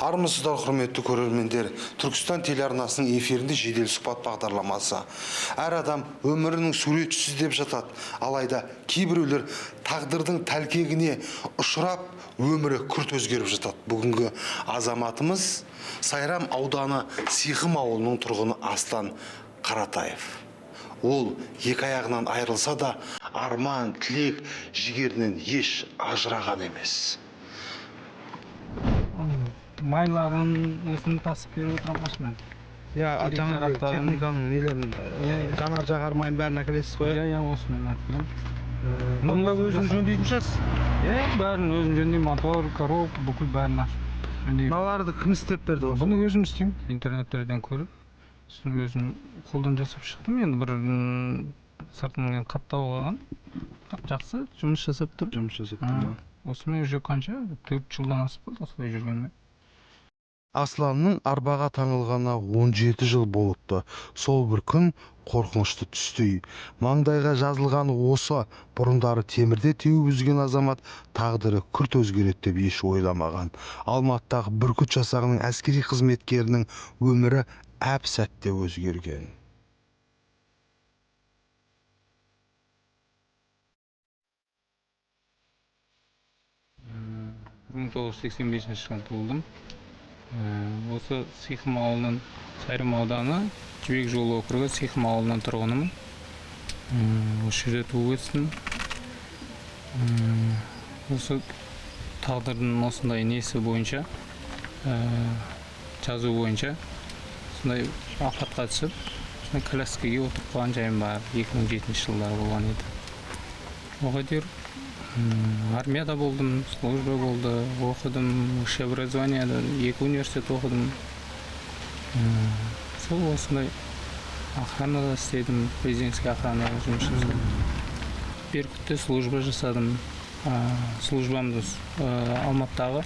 Армысыздар, құрметті көрермендер. Түркістан телеарнасының эфирінде жедел сұхбат бағдарламасы. Әр адам өмірінің суретшісі деп жатады. Алайда кейбіреулер тағдырдың тәлкегіне ұшырап, өмірі күрт өзгеріп жатады. Бүгінгі азаматымыз Сайрам ауданы Сихым ауылының тұрғыны Аслан Қаратаев. Ол екі аяғынан айырылса да, арман, тілек, жігерінен еш ажыраған емес. Майлағын өзін тасып беріп отырамын. Жаңа техниканың нелерін, жанар жағар майын бәрін әкелесіз қой? Осымен әкелем. Мұнда өзін жөндейтін шығарсыз? Бәрін өзім жөндеймін, мотор, коробка, бүкіл бәрін жөндеймін. Мыналарды кім істеп берді осы? Бұны өзім істеймін. Интернеттерден көріп, өзім қолдан жасап шықтым. Енді бір сыртынан қаттау алған. Жақсы, жұмыс жасап тұр. Жұмыс жасап тұр. Осымен уже қанша? 4 жылдан асып болды, осылай жүргенме. Асланның арбаға таңылғаны 17 жыл болыпты. Сол бір күн қорқынышты түсті. Маңдайға жазылған осы, бұрындары темірде теуіп үзген азамат тағдыры күрт өзгереді деп еш ойламаған. Алматыдағы бүркіт жасағының әскери қызметкерінің өмірі әп сәтте өзгерген. 1985 жылы туылдым. Осы Сихым ауылынан, Сайрам ауданы, Жібек жолы округі Сихым ауылынан тұрғынымын. Осы жерде туып өстім. Осы тағдырдың осындай несі бойынша, жазу бойынша, сондай апатқа түсіп, коляскаға отырып қалған жайым бар. 2007 жылдары болған еді. Оған дейін армияда болдым, служба болды, оқыдым, высшее образованияда 2 университет оқыдым. Сол осындай охранада істедім, президентский охранада жұмыс жасадым. Беркутте служба жасадым. Службамды Алматыдағы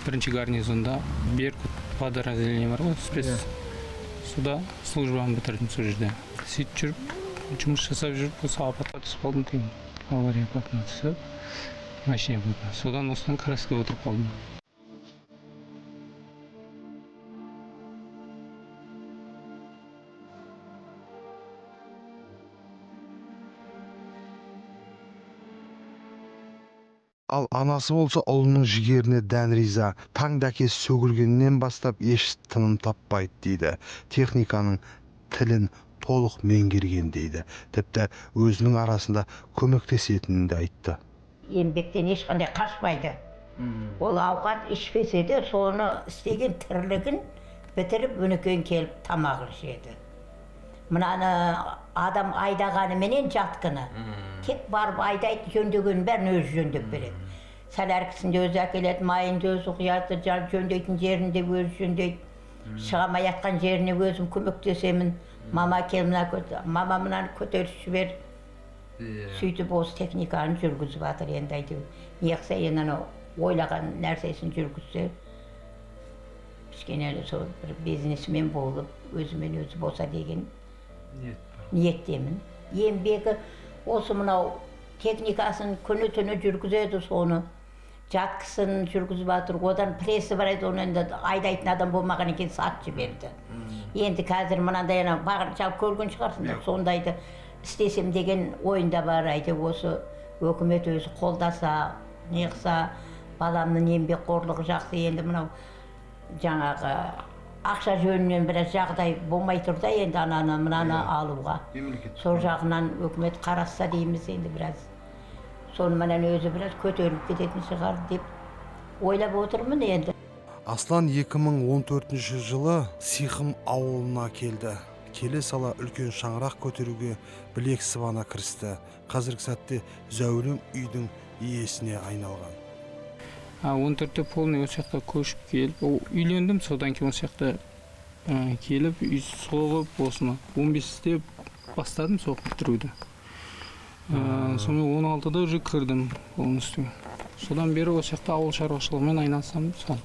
бірінші гарнизонда Беркут подразделение бар ғой, спец. Суда службамды бітірдім сол жерде. Сөйтіп жүріп, жұмыс жасап жүріп, осы апатқа түсіп қалдым деймін. Авария апатына түсіп, машина апатына. Содан осыдан краскаға отырып қалдым. Ал анасы болса ұлының жігеріне дән риза. Таңда әкесі сөгілгеннен бастап еш тыным таппайды дейді. Техниканың тілін толық меңгерген дейді. Тіпті өзінің арасында көмектесетінін де айтты. Еңбектен ешқандай қашпайды. Ол ауқат ішпесе де соны істеген тірлігін бітіріп өнекен келіп тамағын ішеді. Мынаны адам айдағаны менен жатқыны. Тек барып айдайды, жөндеген бәрін өзі жөндеп береді. Сәл әркісінде өзі әкеледі, майынды өзі құяды, жөндейтін жерінде өзі жөндейді. Шығамай жатқан жеріне өзім көмектесемін. Мама кел мына мама мынаны көтеріп жібер. Сөйтіп осы техниканы жүргізіп жатыр енді әйтеуір. Неғса енді ойлаған нәрсесін жүргізсе, кішкене сол бір бизнесмен болып, өзімен өзі болса деген ниеттемін. Еңбегі осы мынау техникасын күні түні жүргізеді, соны жатқысын жүргізіп жатыр. Одан пресі бар еді, оны енді айдайтын адам болмаған екен, сатып жіберді. Енді қазір мынандай бағыншақ көрген шығарсыңдар, сондайды істесем деген ойында бар. Әйтеуір осы өкімет өзі қолдаса, неғса, баламның еңбекқорлығы жақсы. Енді мынау жаңағы ақша жөнінен біраз жағдай болмай тұр да, енді ананы мынаны алуға. Сол жағынан өкімет қарасса дейміз енді біраз. Соны менен өзі біраз көтеріліп кететін шығар деп ойлап отырмын енді. Аслан 2014 жылы Сихым ауылына келді. Келе сала үлкен шаңырақ көтеруге білек сыбана кірісті. Қазіргі сәтте зәулім үйдің иесіне айналған. 14-те полный осы жақта көшіп келіп, үйлендім, содан кейін осы жақта келіп, үй соғып, осыны 15-те бастадым соғып бітіруді. Сонымен 16-да уже кірдім полностью. Содан бері осы жақта ауыл шаруашылығымен айналысам сол.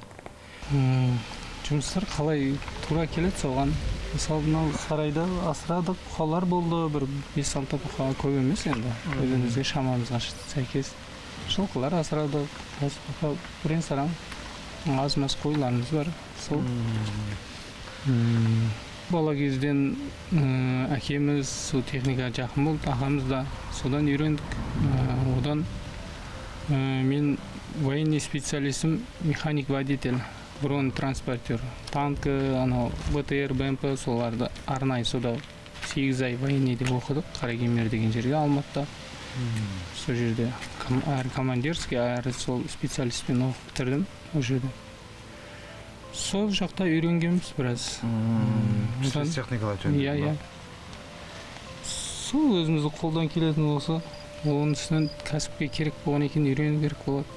Жұмыстар қалай тура келеді соған. Мысалы, мынау сарайда асырадық, бұқалар болды, бір 5-6 бұқа көп емес енді. Өзімізге шамамызға сәйкес. Жылқылар асырадық, бұқа бірен-саран аз маз койларыбыз бар. Сол бала кезден әкеміз сол техникаға жақын болды, ағамыз да содан үйрендік. Одан мен военный специалистім, механик-водитель, бронетранспортер, танкі, анау БТР, БМП соларды арнайы сода 8 ай военныйде оқыдық, Қаракемер деген жерге, Алматыда. Сол жерде әрі командирский, әрі сол специалистпен оқып бітірдім ол жерде. Сол жақта үйренгенбіз біраз. Техникалар жөнінде. Иә. Сол өзімізді қолдан келетін болса, оның үстінен кәсіпке керек болған екен үйрену керек болады.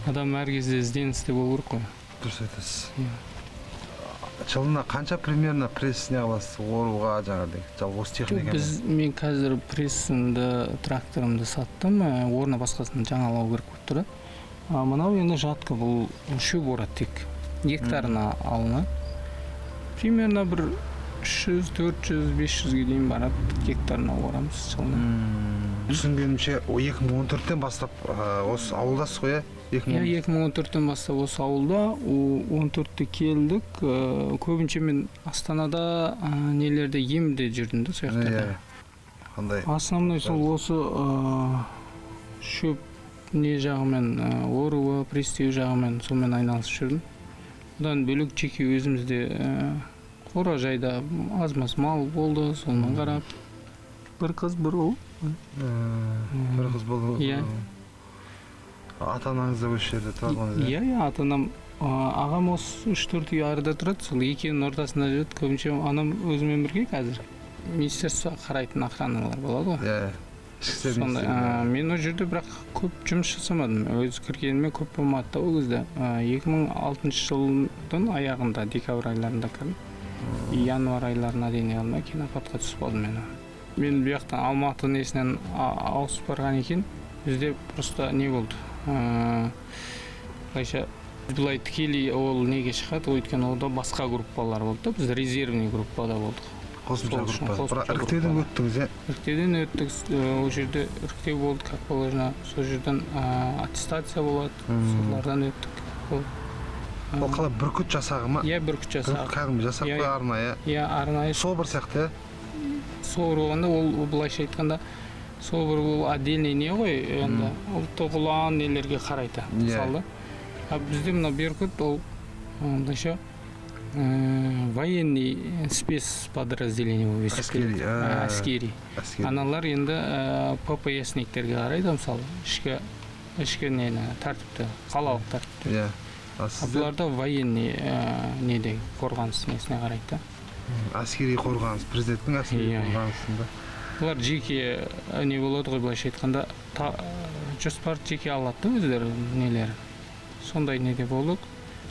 Адам әр кезде ізденісте болу керек қой. Дұрыс айтасыз. Жылына қанша примерно пресс не қыласыз оруға жаңағыдай, жалпы осы техниканы? Мен қазір прессімді, тракторымды саттым, орны басқасын жаңалау керек болып тұр. Мынау енді жатқы, бұл шөп орады тек. Гектарына алынады. Примерно бір 300, 400, 500-ге дейін барады гектарына орамыз жылына. Түсінгенімше 2014-тен бастап осы ауылдасыз ғой, 2014-тен бастап осы ауылда, 14-те келдік. Көбінше мен Астанада нелерде емде жүрдім да, сояқтарда. Қандай? Основной сол осы шөп не жағымен, оруы, престеу жағымен солмен айналысып жүрдім. Одан бөлек жеке өзімізде қора жайда аз-маз мал болды, солмен қарап. Бір қыз, бір ұл. Бір қыз болды. Иә. Ата-анаңыз да осы жерде тұрады? Иә, ата-анам, ағам осы 3-4 үй арада тұрады, сол екеуінің ортасында жүреді. Көбінше анам өзімен бірге қазір. Министерство қарайтын охраналар болады ғой. Иә. Сондай, мен ол жерде бірақ көп жұмыс жасамадым. Өз кіргеніме көп болмады да ол кезде. 2006 жылдың аяғында, декабрь айларында кірдім. Январь айларына дейін алмай кейін апатқа түсіп қалдым мен. Мен бұл жақтан Алматы несінен ауысып барған екен. Бізде просто не болды. Бұлай тікелей ол неге шығады, өйткені олда басқа группалар болды да, біз резервный группада болдық. Қосымша группа. Іріктеуден өттіңіз, иә? Іріктеуден өттік, ол жерде іріктеу болды, как положено. Сол жерден аттестация болады, солардан өттік. Ол қалай бүркіт жасағы ма? Иә, бүркіт жасағы. Кәдімгі жасақ қой арнайы? Иә, арнайы. Собор сияқты, Собор болғанда, ол былайша айтқанда, собор ол отдельный не ғой, енді ұлттық ұлан нелерге қарайды, мысалы. Бізде мына бүркіт, ол былайша военный спецподразделение болып есептеледі. Әскери. Аналар енді ППСниктерге қарайды, мысалы, ішкі нені, тәртіпті, қалалық тәртіпті. Бұларда военный неде қорғаныс несіне қарайды. Әскери қорғаныс, президенттің әскери қорғанысында. Бұлар жеке не болады ғой, былайша айтқанда, жоспар жеке алады өздері нелері. Сондай неде болдық.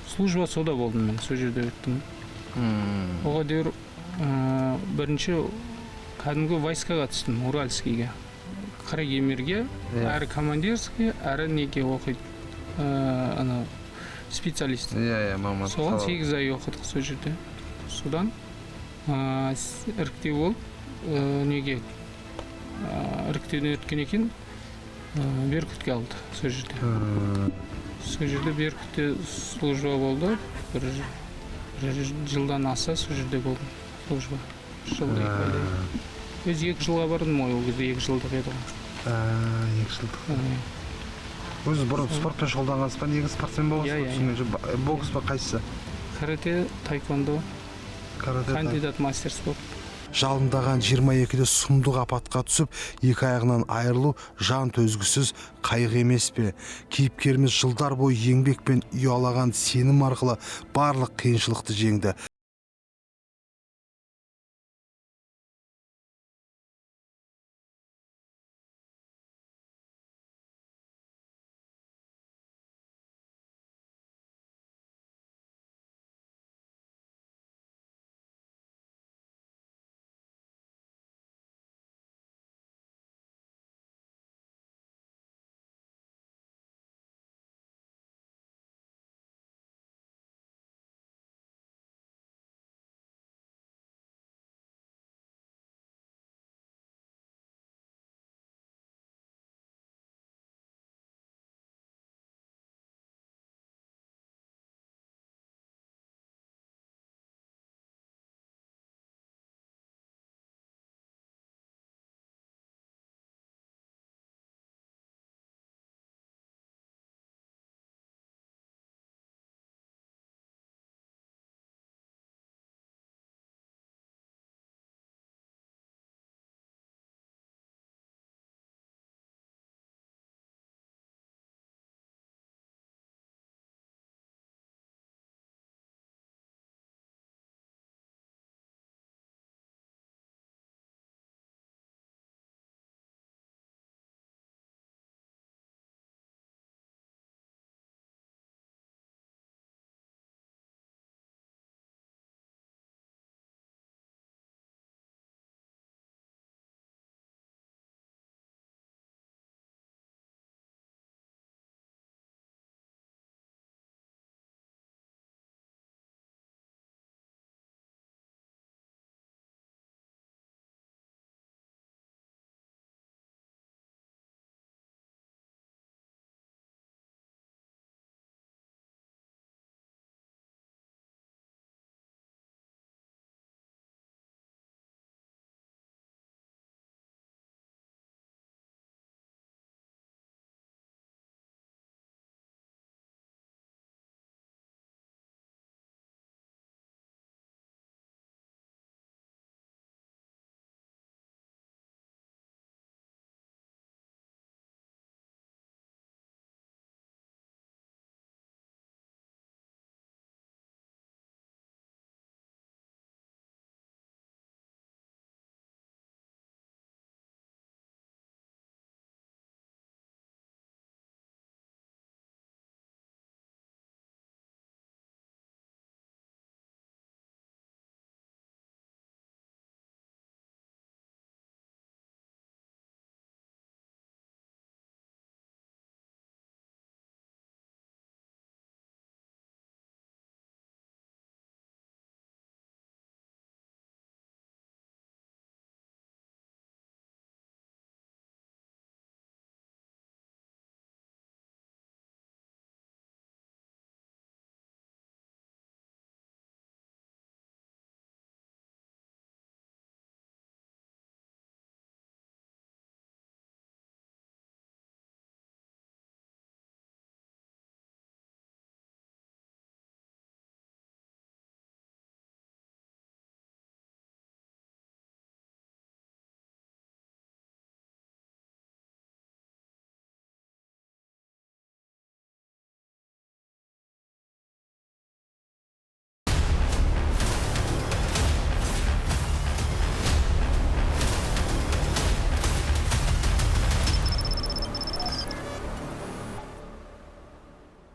Служба сода болдым мен, сол жерде өттім. Оға дер бірінші кәдімгі войскаға түстім, Уральскийге. Қаракемерге, әрі командирский, әрі неге оқиды, специалист. Маман. Соған 8 ай оқыдық сол жерде. Содан іріктеу болып, неге іріктеуден өткен екен, Беркутке алды сол жерде. Сол жерде Беркутте служба болды, бір жылдан аса сол жерде болдым служба. Жылда 2 айдай. Өз 2 жылға бардым ой, ол кезде 2 жылдық еді ғой. 2 жылдық. Өзі бұрын спортпен шұғылданғансыз ба, негізі спортсмен болғансыз? Бокс па қайсысы? Карате, тайквондо, кандидат мастер спорт. Жалындаған 22-де сұмдық апатқа түсіп, 2 аяғынан айырылу жан төзгісіз қайғы емес пе? Кейіпкеріміз жылдар бойы еңбекпен ұялаған сенім арқылы барлық қиыншылықты жеңді.